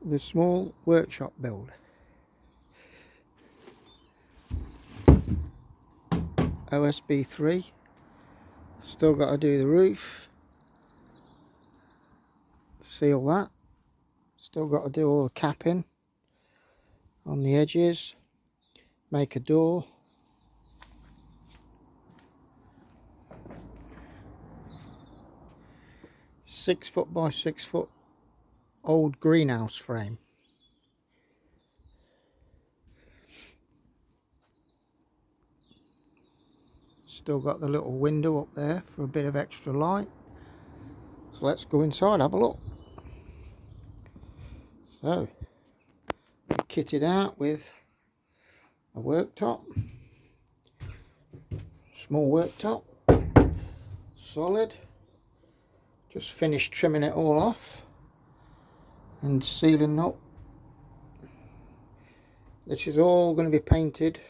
the small workshop build. OSB 3. Still got to do the roof, seal that. Still got to do all the capping on the edges, make a door. "6 foot by 6 foot old greenhouse frame. Still got the little window up there for a bit of extra light. So let's go inside, have a look. So, kitted out with a worktop, small worktop, solid. Just finished trimming it all off and sealing up. This is all going to be painted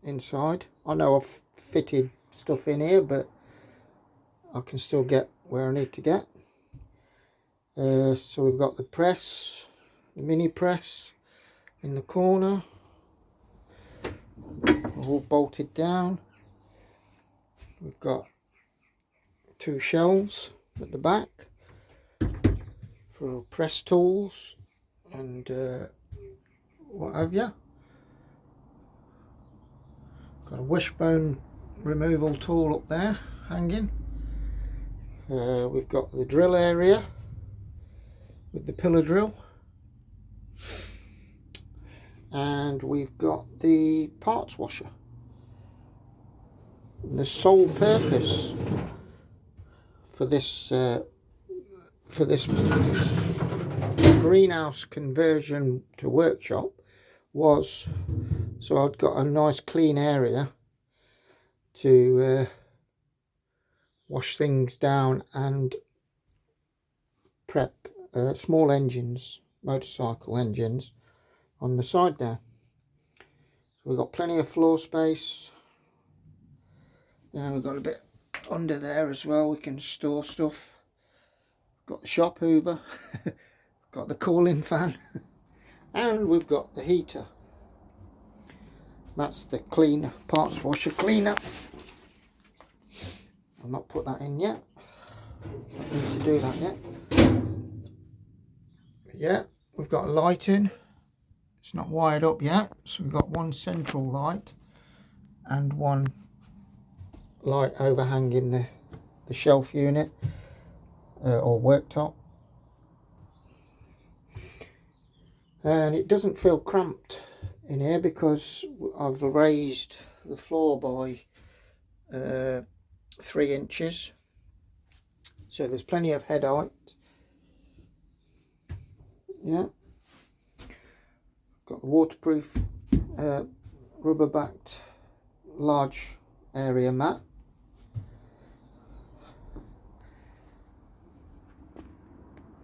inside. I know I've fitted stuff in here, but I can still get where I need to get. So we've got the press, the mini press in the corner, all bolted down. We've got 2 shelves at the back for press tools and what have you. Got a wishbone removal tool up there hanging. We've got the drill area with the pillar drill, and we've got the parts washer. And the sole purpose for this greenhouse conversion to workshop was so I'd got a nice clean area to wash things down and prep small engines, motorcycle engines, on the side there. So we've got plenty of floor space. We've got a bit under there as well, we can store stuff. Got the shop hoover, got the cooling fan, and we've got the heater. That's the clean parts washer cleaner. I've not put that in yet. Don't need to do that yet. But yeah, we've got lighting. It's not wired up yet, so we've got one central light and one light overhanging the shelf unit or worktop. And it doesn't feel cramped in here because I've raised the floor by 3 inches, so there's plenty of head height. Yeah, got a waterproof rubber backed large area mat.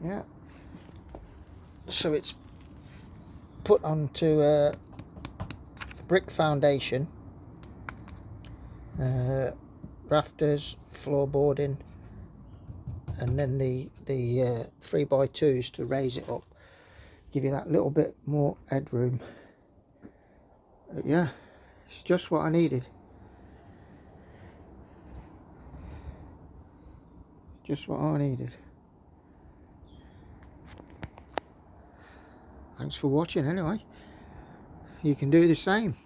Yeah, so it's put onto a brick foundation, rafters, floorboarding, and then the 3x2s to raise it up, give you that little bit more headroom. Yeah, it's just what I needed. Just what I needed. Thanks for watching anyway. You can do the same.